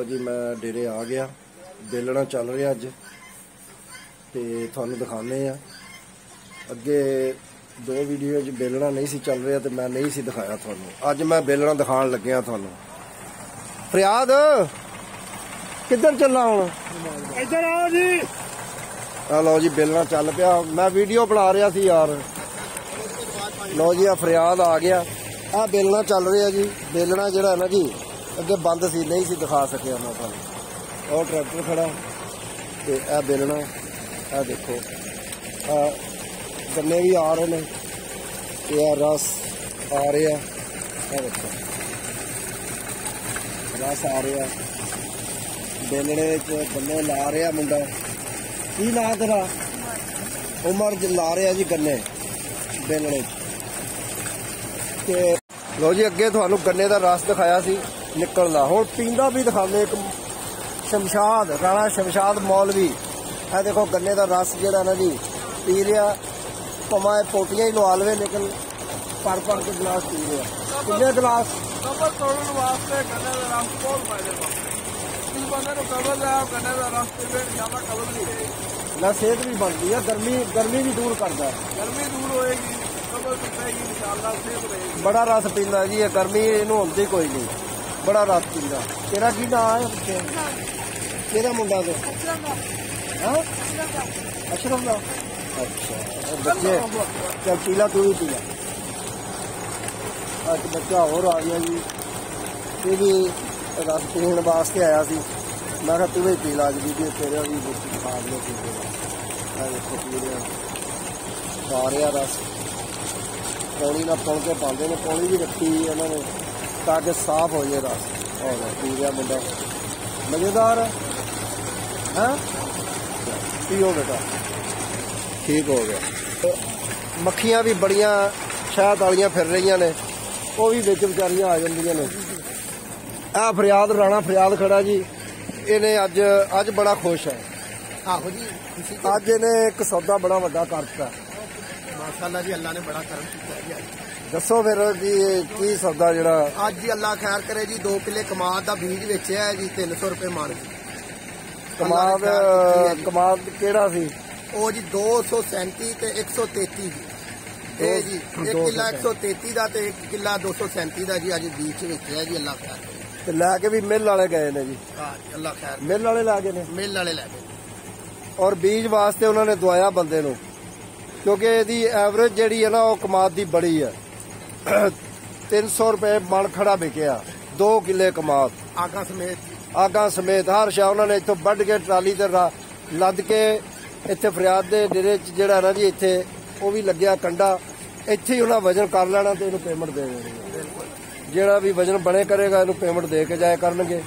लो जी मैं डेरे आ गया, बेलना चल रहा अज तो थानू दिखाने आ। अगे दो वीडियो बेलना नहीं सी चल रहा तो मैं नहीं सी दिखाया थानू। अज मैं बेलना दिखाने लग्या थानू। फरियाद किधर चलना हूँ? इधर आओ जी। लो जी बेलना चल पिया। मैं वीडियो बना रहा सी यार। लो जी आ फरियाद आ गया। आ बेलना चल रहा जी। बेलना जरा है ना जी अगे बंद सी नहीं सी दिखा सकिया मैं थानू। और ट्रैक्टर खड़ा तो यह बेलना आ देखो गन्ने भी आ रहे हैं तो यह रस आ रहा देखो रस आ रहा बेलने गन्ने ला रहा मुंडा। की ना तेरा? उमर ला रहा जी गन्ने बेलने ते। लो जी अगे थानू गन्ने का रस दिखाया सी निकलदा। हुण पींदा भी दिखाने एक शमशाद राणा शमशाद मौलवी। है देखो गन्ने का रस जिहड़ा ना जी पी रहा। भावें पोटियां ही लवा लवे लेकिन भर भर के गिलास पी रहा। कितने गिलास? कबर तोड़न वास्ते गन्ने का रस बहुत फायदेमंद। इस बंदे को कबर है गन्ने का रस पीवे इंशाल्लाह कबर नहीं रहेगी। ना सेहत भी बनती है, गर्मी भी दूर करता है। गर्मी दूर होएगी, कबर पीएगी इंशाल्लाह सेहत रहेगी। बड़ा रस पींदा जी। गर्मी इनू होंदी कोई नहीं, बड़ा रस पींदा। तेरा की नाम है? तेरा मुंडा तो अशरफ का। अच्छा बच्चे चल पीला तू भी पीला। एक बच्चा और आ गया जी। ये भी रस पीने वास्ते आया सी। मैं कहा तू भी पीला अज वीडियो तेरा भी खा लो पी देखो पी रहा खा रहा रस। पौनी ना पुण के पाते हैं। पौनी भी रखी इन्होंने ताकि साफ हो जाए रस। और पी रहा मुंडा मजेदार है। पियो बेटा ठीक हो गया। मक्खियां भी बड़िया शहद वालियां फिर रही ने, वो भी बिच बेचारियां आ जांदियां ने। आ फरियाद राणा फरियाद खड़ा जी। इन्हें अज बड़ा खुश है। आहो जी अज इन्हें एक सौदा बड़ा वड्डा करता। माशाअल्लाह जी अल्लाह ने बड़ा करम किया जी। दसो फिर की सौदा जरा अज जी अल्लाह खैर करे जी। 2 किले कमाद का बीज वेचया है जी 300 रुपए मन। कमाद कमाद केड़ा सी? ਉਹ ਜੀ 237 ਤੇ 133 ਜੀ। ਇਹ ਜੀ 1 ਕਿੱਲਾ 133 ਦਾ ਤੇ 1 ਕਿੱਲਾ 237 ਦਾ ਜੀ ਅੱਜ ਬੀਚ ਵਿੱਚ ਹੈ ਜੀ। ਅੱਲਾਹ ਖੈਰ ਤੇ ਲੈ ਕੇ ਵੀ ਮਿਲ ਵਾਲੇ ਗਏ ਨੇ ਜੀ। ਹਾਂ ਅੱਲਾਹ ਖੈਰ ਮਿਲ ਵਾਲੇ ਲਾ ਗਏ ਨੇ। ਮਿਲ ਵਾਲੇ ਲੈ ਗਏ। ਔਰ ਬੀਜ ਵਾਸਤੇ ਉਹਨਾਂ ਨੇ ਦਵਾਇਆ ਬੰਦੇ ਨੂੰ ਕਿਉਂਕਿ ਇਹਦੀ ਐਵਰੇਜ ਜਿਹੜੀ ਹੈ ਨਾ ਉਹ ਕਮਾਦ ਦੀ ਬੜੀ ਹੈ। 300 ਰੁਪਏ ਮਣ ਖੜਾ ਵਿਕਿਆ 2 ਕਿੱਲੇ ਕਮਾਦ ਆਗਾ ਸਮੇਤ ਹਰ ਸ਼ਾ। ਉਹਨਾਂ ਨੇ ਇੱਥੋਂ ਵੱਢ ਕੇ ਟਰਾਲੀ ਤੇ ਲੱਦ ਕੇ ਇੱਥੇ ਫਰਿਆਦ ਦੇ ਡੇਰੇ 'ਚ ਜਿਹੜਾ ਨਾ ਜੀ ਇੱਥੇ ਉਹ ਵੀ ਲੱਗਿਆ ਕੰਡਾ। ਇੱਥੇ ਹੀ ਉਹਨਾਂ ਵਜਨ ਕਰ ਲੈਣਾ ਤੇ ਇਹਨੂੰ ਪੇਮੈਂਟ ਦੇ ਦੇਣੀ ਹੈ। ਜਿਹੜਾ ਵੀ ਵਜਨ ਬਣੇ ਕਰੇਗਾ ਇਹਨੂੰ ਪੇਮੈਂਟ ਦੇ ਕੇ ਜਾਇਆ ਕਰਨਗੇ।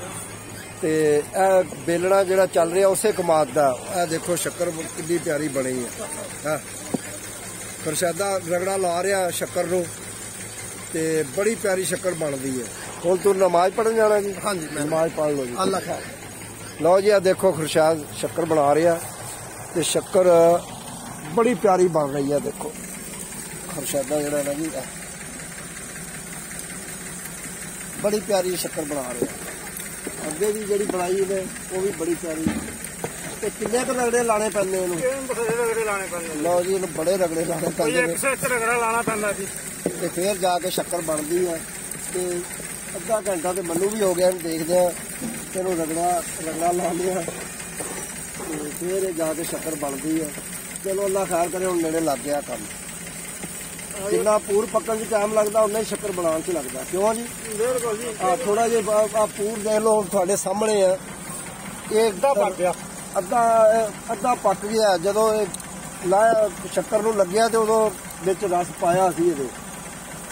ਤੇ ਇਹ ਬੇਲਣਾ ਜਿਹੜਾ ਚੱਲ ਰਿਹਾ ਉਸੇ ਕਮਾਦ ਦਾ। ਇਹ ਦੇਖੋ ਸ਼ੱਕਰ ਕਿੰਨੀ ਪਿਆਰੀ ਬਣੀ ਹੈ। ਖਰਸ਼ਾਦਾ ਰਗੜਾ ਲਾ ਰਿਹਾ ਸ਼ੱਕਰ ਨੂੰ ਤੇ ਬੜੀ ਪਿਆਰੀ ਸ਼ੱਕਰ ਬਣਦੀ ਹੈ। ਹੁਣ ਤੂੰ ਨਮਾਜ਼ ਪੜ੍ਹਨ ਜਾਣਾ ਜੀ? ਹਾਂਜੀ ਨਮਾਜ਼ ਪੜ੍ਹ ਲਓ ਜੀ। ਅੱਲਾਹ ਖੈਰ। ਲਓ ਜੀ ਆ ਦੇਖੋ ਖੁਰਸ਼ਾਦ ਸ਼ੱਕਰ ਬਣਾ ਰਿਹਾ ਤੇ ਸ਼ੱਕਰ ਬੜੀ ਪਿਆਰੀ ਬਣ ਰਹੀ ਹੈ। ਦੇਖੋ ਖੁਰਸ਼ਾਦਾ ਜਿਹੜਾ ਨਾ ਜੀ ਬੜੀ ਪਿਆਰੀ ਸ਼ੱਕਰ ਬਣਾ ਰਿਹਾ। ਅੱਗੇ ਵੀ ਜਿਹੜੀ ਬਣਾਈ ਨੇ ਉਹ ਵੀ ਬੜੀ ਪਿਆਰੀ। ਤੇ ਕਿੰਨੇ ਕੁ ਰਗੜੇ ਲਾਣੇ ਪੈਂਦੇ ਇਹਨੂੰ? ਬਥੇਰੇ ਰਗੜੇ ਲਾਣੇ ਪੈਂਦੇ। ਲਓ ਜੀ ਇਹਨੂੰ ਬੜੇ ਰਗੜੇ ਲਾਣੇ ਪੈਂਦੇ ਨੇ। 101 ਰਗੜਾ ਲਾਣਾ ਪੈਂਦਾ ਜੀ ਤੇ ਫੇਰ ਜਾ ਕੇ ਸ਼ੱਕਰ ਬਣਦੀ ਹੈ। ਤੇ ਅੱਧਾ ਘੰਟਾ ਤੇ ਮੈਨੂੰ ਵੀ ਹੋ ਗਿਆ ਇਹਨੂੰ ਦੇਖਦੇ ਆ। ਇਹਨੂੰ ਰਗੜਾ ਲਾ ਲਿਆ ਤੇ ਫਿਰ ਜਾ ਕੇ ਸ਼ੱਕਰ ਬਣਦੀ ਹੈ। ਚਲੋ ਅੱਲਾ ਖੈਰ ਕਰੇ। ਹੁਣ ਨੇੜੇ ਲੱਗ ਗਿਆ ਕੰਮ। ਜਿੰਨਾ ਪੂਰ ਪੱਕਣ 'ਚ ਟਾਈਮ ਲੱਗਦਾ ਉਨਾ ਹੀ ਸ਼ੱਕਰ ਬਣਾਉਣ 'ਚ ਲੱਗਦਾ। ਕਿਉਂ ਜੀ? ਬਿਲਕੁਲ ਜੀ। ਥੋੜਾ ਜਿਹਾ ਆ ਪੂਰ ਦੇਖ ਲਓ ਤੁਹਾਡੇ ਸਾਹਮਣੇ ਆ। ਇਹ ਅੱਧਾ ਪੱਕ ਗਿਆ। ਅੱਧਾ ਪੱਕ ਗਿਆ। ਜਦੋਂ ਇਹ ਲਾਇਆ ਸ਼ੱਕਰ ਨੂੰ ਲੱਗਿਆ ਤੇ ਉਦੋਂ ਵਿੱਚ ਰਸ ਪਾਇਆ ਸੀ ਇਹਦੇ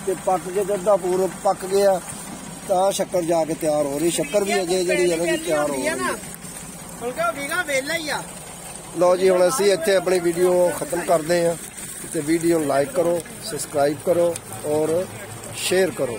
ਤੇ ਪੱਕ ਕੇ ਅੱਧਾ ਪੂਰ ਪੱਕ ਗਿਆ ਤਾਂ ਸ਼ੱਕਰ ਜਾ ਕੇ ਤਿਆਰ ਹੋ ਰਹੀ। ਸ਼ੱਕਰ ਵੀ ਅਜੇ ਜਿਹੜੀ ਹੈ ਨਾ ਤਿਆਰ ਹੋ ਰਹੀ ਹੈ। ਲਓ ਜੀ ਹੁਣ ਅਸੀਂ ਇੱਥੇ ਆਪਣੀ ਵੀਡੀਓ ਖਤਮ ਕਰਦੇ ਹਾਂ ਤੇ ਵੀਡੀਓ ਨੂੰ ਲਾਈਕ ਕਰੋ, ਸਬਸਕ੍ਰਾਈਬ ਕਰੋ ਔਰ शेयर करो।